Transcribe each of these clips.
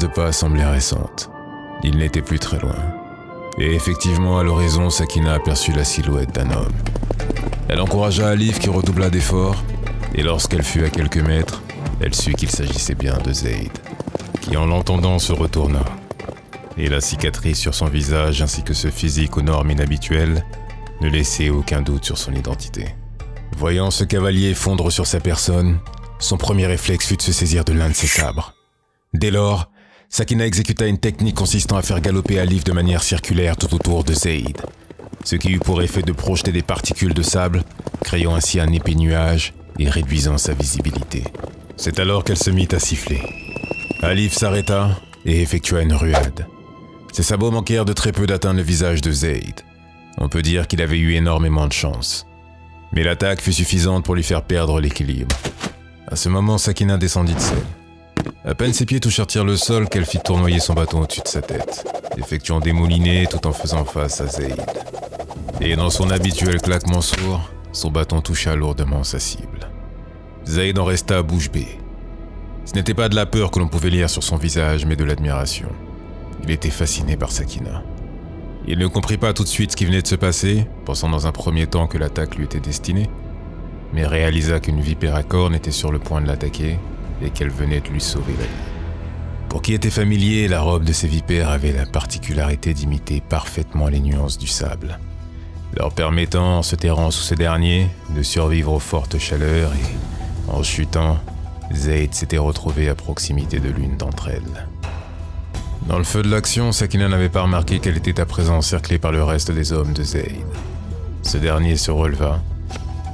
de pas semblait récente. Il n'était plus très loin. Et effectivement, à l'horizon, Sakina aperçut la silhouette d'un homme. Elle encouragea Alif qui redoubla d'efforts, et lorsqu'elle fut à quelques mètres, elle sut qu'il s'agissait bien de Zayd, qui en l'entendant se retourna. Et la cicatrice sur son visage ainsi que ce physique aux normes inhabituelles ne laissaient aucun doute sur son identité. Voyant ce cavalier fondre sur sa personne, son premier réflexe fut de se saisir de l'un de ses sabres. Dès lors, Sakina exécuta une technique consistant à faire galoper Alif de manière circulaire tout autour de Zayd, ce qui eut pour effet de projeter des particules de sable, créant ainsi un épais nuage et réduisant sa visibilité. C'est alors qu'elle se mit à siffler. Alif s'arrêta et effectua une ruade. Ses sabots manquèrent de très peu d'atteindre le visage de Zayd. On peut dire qu'il avait eu énormément de chance. Mais l'attaque fut suffisante pour lui faire perdre l'équilibre. À ce moment, Sakina descendit de selle. À peine ses pieds touchèrent le sol qu'elle fit tournoyer son bâton au-dessus de sa tête, effectuant des moulinets tout en faisant face à Zayd. Et dans son habituel claquement sourd, son bâton toucha lourdement sa cible. Zayd en resta bouche bée. Ce n'était pas de la peur que l'on pouvait lire sur son visage, mais de l'admiration. Il était fasciné par Sakina. Il ne comprit pas tout de suite ce qui venait de se passer, pensant dans un premier temps que l'attaque lui était destinée, mais réalisa qu'une vipère à cornes était sur le point de l'attaquer et qu'elle venait de lui sauver la vie. Pour qui était familier, la robe de ces vipères avait la particularité d'imiter parfaitement les nuances du sable, leur permettant, en se terrant sous ces derniers, de survivre aux fortes chaleurs et, en chutant, Zayd s'était retrouvé à proximité de l'une d'entre elles. Dans le feu de l'action, Sakina n'avait pas remarqué qu'elle était à présent encerclée par le reste des hommes de Zayd. Ce dernier se releva,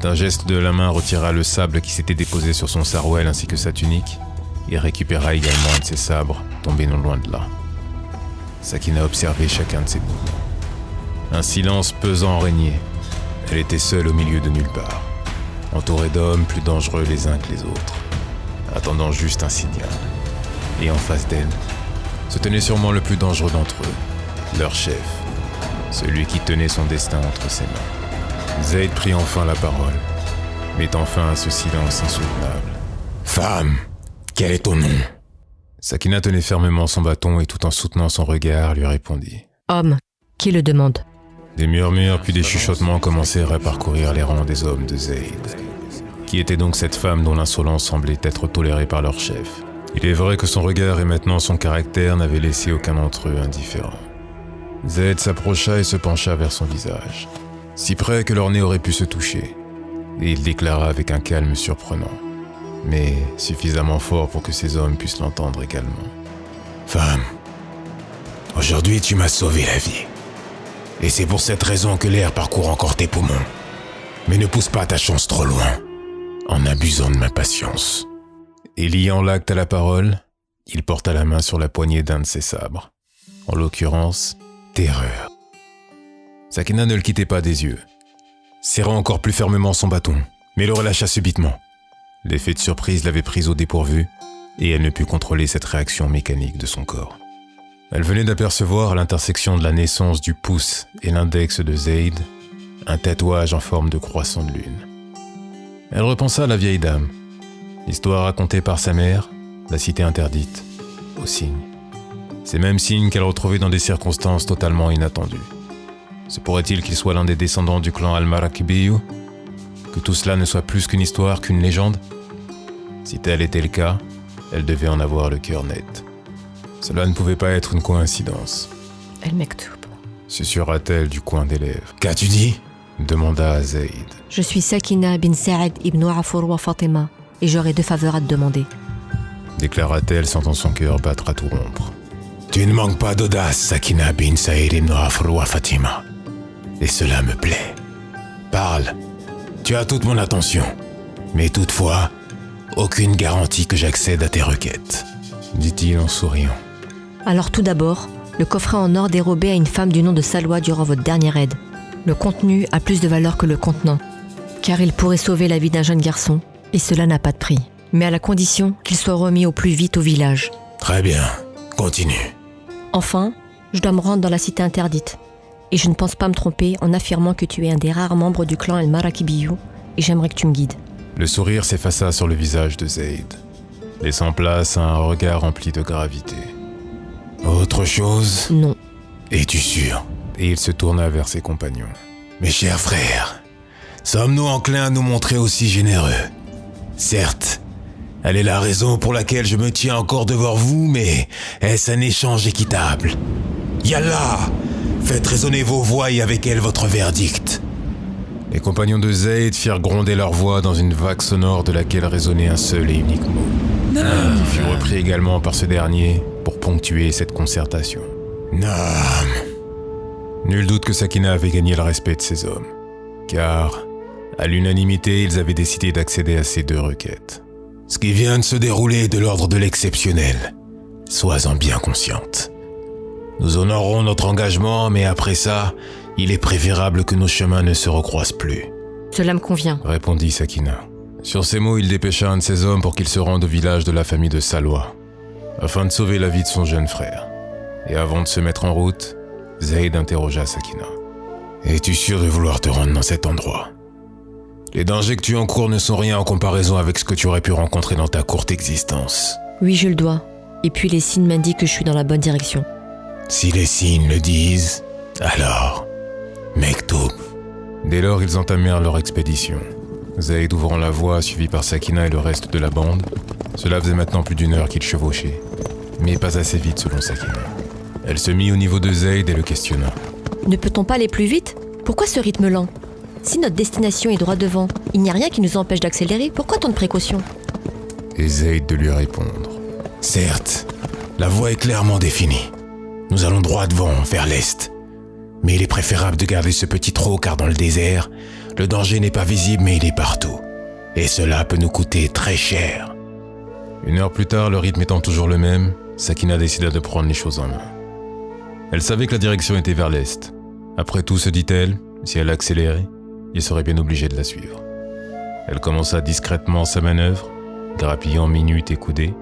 d'un geste de la main retira le sable qui s'était déposé sur son sarouel ainsi que sa tunique, et récupéra également un de ses sabres, tombé non loin de là. Sakina observait chacun de ses mouvements. Un silence pesant régnait. Elle était seule au milieu de nulle part, entourée d'hommes plus dangereux les uns que les autres, attendant juste un signal. Et en face d'elle, se tenait sûrement le plus dangereux d'entre eux, leur chef, celui qui tenait son destin entre ses mains. Zayd prit enfin la parole, mettant fin à ce silence insoutenable. « Femme, quel est ton nom ?» Sakina tenait fermement son bâton et tout en soutenant son regard, lui répondit. « Homme, qui le demande ?» Des murmures puis des chuchotements commencèrent à parcourir les rangs des hommes de Zayd. Qui était donc cette femme dont l'insolence semblait être tolérée par leur chef ? Il est vrai que son regard et maintenant son caractère n'avaient laissé aucun d'entre eux indifférent. Zayd s'approcha et se pencha vers son visage, si près que leur nez aurait pu se toucher, et il déclara avec un calme surprenant, mais suffisamment fort pour que ces hommes puissent l'entendre également. « Femme, aujourd'hui tu m'as sauvé la vie, et c'est pour cette raison que l'air parcourt encore tes poumons. Mais ne pousse pas ta chance trop loin, en abusant de ma patience. » Et liant l'acte à la parole, il porta la main sur la poignée d'un de ses sabres. En l'occurrence, terreur. Sakina ne le quittait pas des yeux, serrant encore plus fermement son bâton, mais le relâcha subitement. L'effet de surprise l'avait prise au dépourvu, et elle ne put contrôler cette réaction mécanique de son corps. Elle venait d'apercevoir à l'intersection de la naissance du pouce et l'index de Zayd, un tatouage en forme de croissant de lune. Elle repensa à la vieille dame, l'histoire racontée par sa mère, la cité interdite, aux signes. Ces mêmes signes qu'elle retrouvait dans des circonstances totalement inattendues. Se pourrait-il qu'il soit l'un des descendants du clan Al-Marakibiyu ? Que tout cela ne soit plus qu'une histoire, qu'une légende ? Si tel était le cas, elle devait en avoir le cœur net. Cela ne pouvait pas être une coïncidence. El-Mektoub, susurra-t-elle du coin des lèvres. « Qu'as-tu dit ?» demanda Zayd. « Je suis Sakina bin Saad ibn Afour wa Fatima. Et j'aurai 2 faveurs à te demander. » déclara-t-elle, sentant son cœur battre à tout rompre. « Tu ne manques pas d'audace, Sakina bin Saïd ibn Afour wa Fatima. Et cela me plaît. Parle, tu as toute mon attention. Mais toutefois, aucune garantie que j'accède à tes requêtes, » dit-il en souriant. « Alors tout d'abord, le coffret en or dérobé à une femme du nom de Salwa durant votre dernière aide. Le contenu a plus de valeur que le contenant, car il pourrait sauver la vie d'un jeune garçon. Et cela n'a pas de prix, mais à la condition qu'il soit remis au plus vite au village. » Très bien, continue. Enfin, je dois me rendre dans la cité interdite. Et je ne pense pas me tromper en affirmant que tu es un des rares membres du clan El-Marakibiyu, et j'aimerais que tu me guides. Le sourire s'effaça sur le visage de Zayd, laissant place à un regard rempli de gravité. autre chose ? Non. Es-tu sûr ? Et il se tourna vers ses compagnons. Mes chers frères, sommes-nous enclins à nous montrer aussi généreux ? Certes, elle est la raison pour laquelle je me tiens encore devant vous, mais est-ce un échange équitable ? Yallah ! Faites résonner vos voix et avec elles votre verdict. Les compagnons de Zayd firent gronder leur voix dans une vague sonore de laquelle résonnait un seul et unique mot. Qui fut repris également par ce dernier pour ponctuer cette concertation. Naam. Nul doute que Sakina avait gagné le respect de ses hommes, car, à l'unanimité, ils avaient décidé d'accéder à ces deux requêtes. Ce qui vient de se dérouler est de l'ordre de l'exceptionnel. Sois-en bien consciente. Nous honorerons notre engagement, mais après ça, il est préférable que nos chemins ne se recroisent plus. Cela me convient, Répondit Sakina. Sur ces mots, il dépêcha un de ses hommes pour qu'il se rende au village de la famille de Salwa, afin de sauver la vie de son jeune frère. Et avant de se mettre en route, Zayd interrogea Sakina. Es-tu sûr de vouloir te rendre dans cet endroit ? Les dangers que tu encours ne sont rien en comparaison avec ce que tu aurais pu rencontrer dans ta courte existence. Oui, je le dois. Et puis les signes m'indiquent que je suis dans la bonne direction. Si les signes le disent, alors, Mektoub. Dès lors, ils entamèrent leur expédition. Zayd ouvrant la voie, suivi par Sakina et le reste de la bande. Cela faisait maintenant plus d'1 heure qu'ils chevauchaient, mais pas assez vite selon Sakina. Elle se mit au niveau de Zayd et le questionna. Ne peut-on pas aller plus vite ? Pourquoi ce rythme lent ? Si notre destination est droit devant, il n'y a rien qui nous empêche d'accélérer, pourquoi tant de précautions ? Et Zayd de lui répondre. Certes, la voie est clairement définie. Nous allons droit devant, vers l'est. Mais il est préférable de garder ce petit trot car dans le désert, le danger n'est pas visible mais il est partout. Et cela peut nous coûter très cher. 1 heure plus tard, le rythme étant toujours le même, Sakina décida de prendre les choses en main. Elle savait que la direction était vers l'est. Après tout, se dit-elle, si elle accélérait, il serait bien obligé de la suivre. Elle commença discrètement sa manœuvre, grappillant minutes et coudées,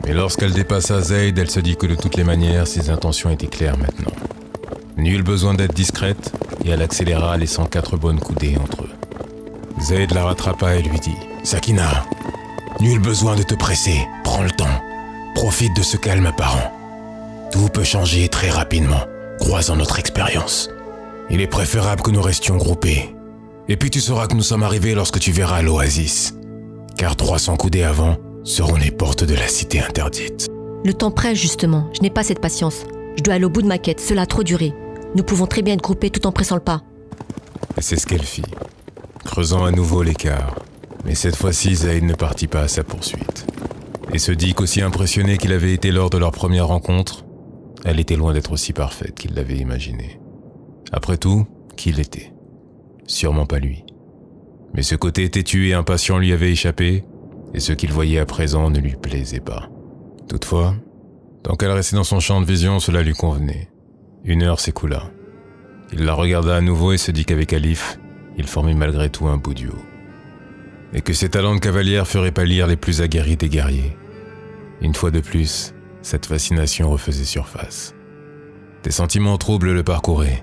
mais lorsqu'elle dépassa Zayd, elle se dit que de toutes les manières, ses intentions étaient claires maintenant. Nul besoin d'être discrète, et elle accéléra, laissant 4 bonnes coudées entre eux. Zayd la rattrapa et lui dit « Sakina, nul besoin de te presser, prends le temps, profite de ce calme apparent. Tout peut changer très rapidement, croisant notre expérience. Il est préférable que nous restions groupés. Et puis tu sauras que nous sommes arrivés lorsque tu verras l'oasis, car 300 coudées avant seront les portes de la cité interdite. » Le temps presse justement, je n'ai pas cette patience. Je dois aller au bout de ma quête, cela a trop duré. Nous pouvons très bien être groupés tout en pressant le pas. Et c'est ce qu'elle fit, creusant à nouveau l'écart. Mais cette fois-ci, Zayd ne partit pas à sa poursuite. Et se dit qu'aussi impressionné qu'il avait été lors de leur première rencontre, elle était loin d'être aussi parfaite qu'il l'avait imaginé. Après tout, qui l'était ? Sûrement pas lui. Mais ce côté têtu et impatient lui avait échappé, et ce qu'il voyait à présent ne lui plaisait pas. Toutefois, tant qu'elle restait dans son champ de vision, cela lui convenait. 1 heure s'écoula. Il la regarda à nouveau et se dit qu'avec Alif, il formait malgré tout un beau duo. Et que ses talents de cavalière feraient pâlir les plus aguerris des guerriers. Une fois de plus, cette fascination refaisait surface. Des sentiments troubles le parcouraient.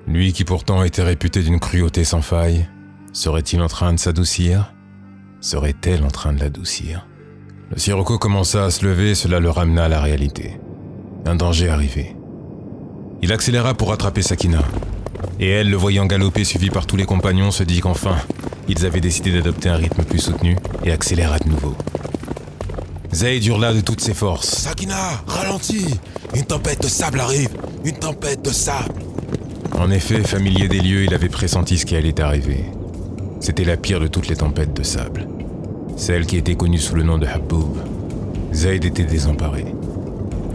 Lui qui pourtant était réputé d'une cruauté sans faille, serait-il en train de s'adoucir ? Serait-elle en train de l'adoucir ? Le sirocco commença à se lever et cela le ramena à la réalité. Un danger arrivait. Il accéléra pour rattraper Sakina. Et elle, le voyant galoper suivi par tous les compagnons, se dit qu'enfin, ils avaient décidé d'adopter un rythme plus soutenu et accéléra de nouveau. Zayd hurla de toutes ses forces. « Sakina, ralentis ! Une tempête de sable arrive ! Une tempête de sable !» En effet, familier des lieux, il avait pressenti ce qui allait arriver. C'était la pire de toutes les tempêtes de sable. Celle qui était connue sous le nom de Habboub. Zayd était désemparé.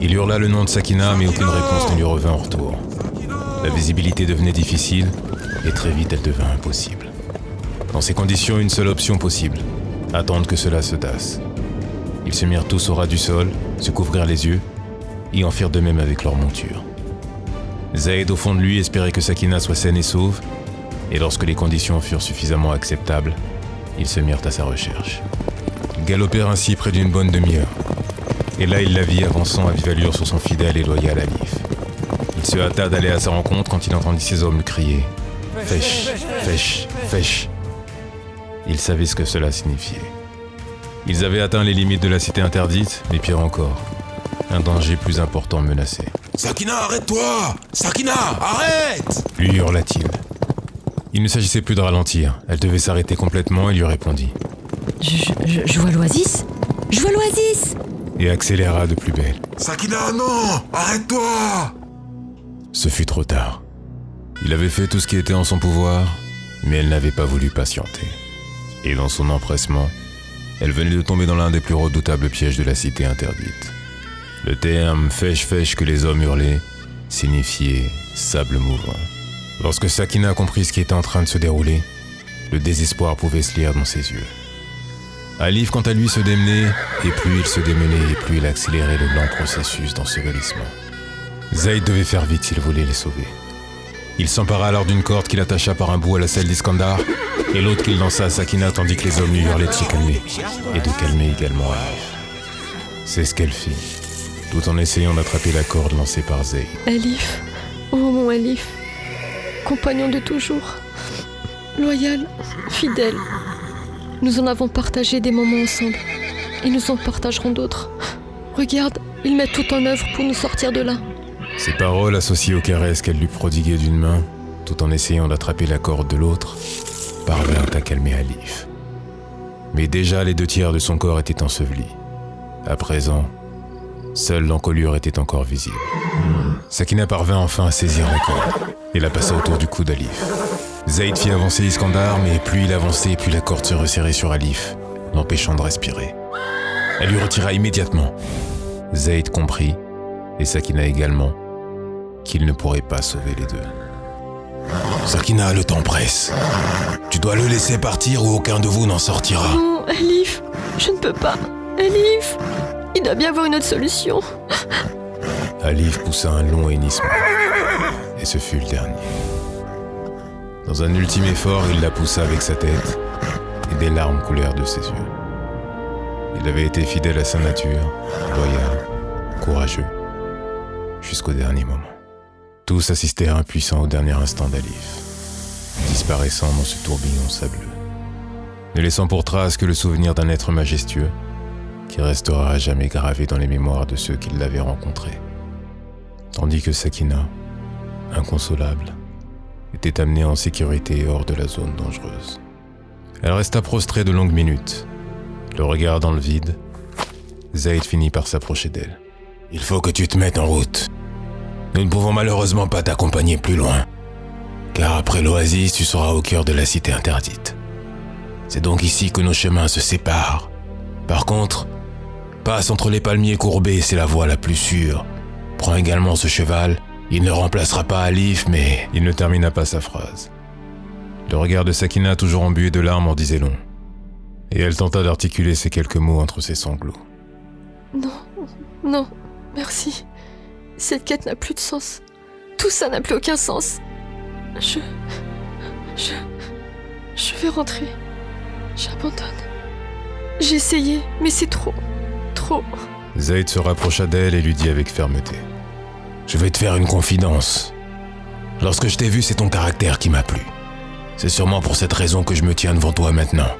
Il hurla le nom de Sakina, mais aucune réponse ne lui revint en retour. La visibilité devenait difficile, et très vite elle devint impossible. Dans ces conditions, une seule option possible, attendre que cela se tasse. Ils se mirent tous au ras du sol, se couvrirent les yeux, et en firent de même avec leur monture. Zayd, au fond de lui, espérait que Sakina soit saine et sauve, et lorsque les conditions furent suffisamment acceptables, ils se mirent à sa recherche. Ils galopèrent ainsi près d'une bonne demi-heure. Et là, il la vit avançant à vive allure sur son fidèle et loyal Alif. Il se hâta d'aller à sa rencontre quand il entendit ses hommes crier « Fèche, fèche, fèche !» Il savait ce que cela signifiait. Ils avaient atteint les limites de la cité interdite, mais pire encore, un danger plus important menaçait. Sakina, arrête-toi! Sakina, arrête! Lui hurla-t-il. Il ne s'agissait plus de ralentir. Elle devait s'arrêter complètement et lui répondit. Je vois l'oasis! Je vois l'oasis! Et accéléra de plus belle. Sakina, non! Arrête-toi! Ce fut trop tard. Il avait fait tout ce qui était en son pouvoir, mais elle n'avait pas voulu patienter. Et dans son empressement, elle venait de tomber dans l'un des plus redoutables pièges de la cité interdite. Le terme « fèche-fèche » que les hommes hurlaient signifiait « sable mouvant ». Lorsque Sakina comprit ce qui était en train de se dérouler, le désespoir pouvait se lire dans ses yeux. Alif, quant à lui, se démenait, et plus il se démenait, et plus il accélérait le lent processus d'ensevelissement. Zayd devait faire vite s'il voulait les sauver. Il s'empara alors d'une corde qu'il attacha par un bout à la selle d'Iskandar, et l'autre qu'il lança à Sakina tandis que les hommes lui hurlaient de se calmer, et de calmer également Alif. C'est ce qu'elle fit, tout en essayant d'attraper la corde lancée par Zayd. Alif, oh mon Alif, compagnon de toujours, loyal, fidèle. Nous en avons partagé des moments ensemble, et nous en partagerons d'autres. Regarde, ils mettent tout en œuvre pour nous sortir de là. Ces paroles, associées aux caresses qu'elle lui prodiguait d'une main, tout en essayant d'attraper la corde de l'autre, parvinrent à calmer Alif. Mais déjà les 2/3 de son corps étaient ensevelis. À présent, seule l'encolure était encore visible. Sakina parvint enfin à saisir la corde et la passa autour du cou d'Alif. Zayd fit avancer Iskandar, mais plus il avançait, plus la corde se resserrait sur Alif, l'empêchant de respirer. Elle lui retira immédiatement. Zayd comprit, et Sakina également, qu'il ne pourrait pas sauver les deux. Sakina, le temps presse. Tu dois le laisser partir ou aucun de vous n'en sortira. Non, Alif, je ne peux pas. Alif, il doit bien avoir une autre solution. Alif poussa un long hennissement, et ce fut le dernier. Dans un ultime effort, il la poussa avec sa tête, et des larmes coulèrent de ses yeux. Il avait été fidèle à sa nature, loyal, courageux, jusqu'au dernier moment. Tous assistèrent impuissants au dernier instant d'Alif, disparaissant dans ce tourbillon sableux, ne laissant pour trace que le souvenir d'un être majestueux qui restera à jamais gravé dans les mémoires de ceux qui l'avaient rencontré. Tandis que Sakina, inconsolable, était amenée en sécurité hors de la zone dangereuse. Elle resta prostrée de longues minutes, le regard dans le vide. Zayd finit par s'approcher d'elle. « Il faut que tu te mettes en route. Nous ne pouvons malheureusement pas t'accompagner plus loin, car après l'oasis, tu seras au cœur de la cité interdite. C'est donc ici que nos chemins se séparent. Par contre, passe entre les palmiers courbés, c'est la voie la plus sûre. Prends également ce cheval. Il ne remplacera pas Alif, mais... » Il ne termina pas sa phrase. Le regard de Sakina, toujours embué de larmes, en disait long. Et elle tenta d'articuler ces quelques mots entre ses sanglots. Non, merci. Cette quête n'a plus de sens. Tout ça n'a plus aucun sens. Je vais rentrer. J'abandonne. J'ai essayé, mais c'est trop. Zayd se rapprocha d'elle et lui dit avec fermeté. Je vais te faire une confidence. Lorsque je t'ai vu, c'est ton caractère qui m'a plu. C'est sûrement pour cette raison que je me tiens devant toi maintenant.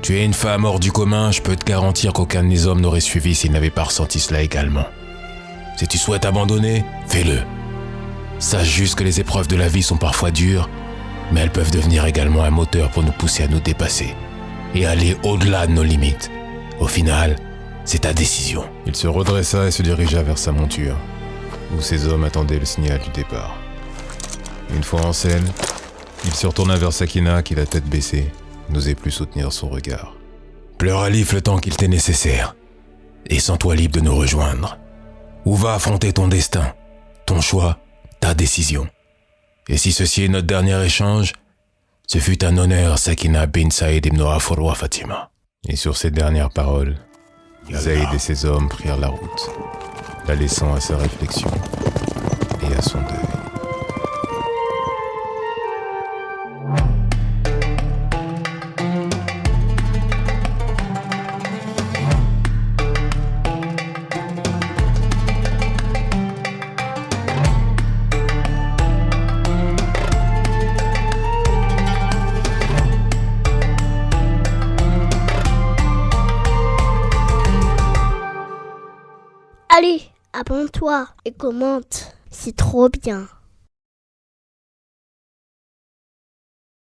Tu es une femme hors du commun, je peux te garantir qu'aucun de mes hommes n'aurait suivi s'il n'avait pas ressenti cela également. Si tu souhaites abandonner, fais-le. Sache juste que les épreuves de la vie sont parfois dures, mais elles peuvent devenir également un moteur pour nous pousser à nous dépasser et aller au-delà de nos limites. Au final, c'est ta décision. Il se redressa et se dirigea vers sa monture, où ses hommes attendaient le signal du départ. Une fois en selle, il se retourna vers Sakina qui, la tête baissée, n'osait plus soutenir son regard. Pleure Alif le temps qu'il t'est nécessaire, et sens-toi libre de nous rejoindre. Ou va affronter ton destin, ton choix, ta décision. Et si ceci est notre dernier échange, ce fut un honneur, Sakina bin Saïd ibn Afourwa Fatima. Et sur ces dernières paroles, Zayd et ses hommes prirent la route, la laissant à sa réflexion et à son deuil. Allez, abonne-toi et commente. C'est trop bien.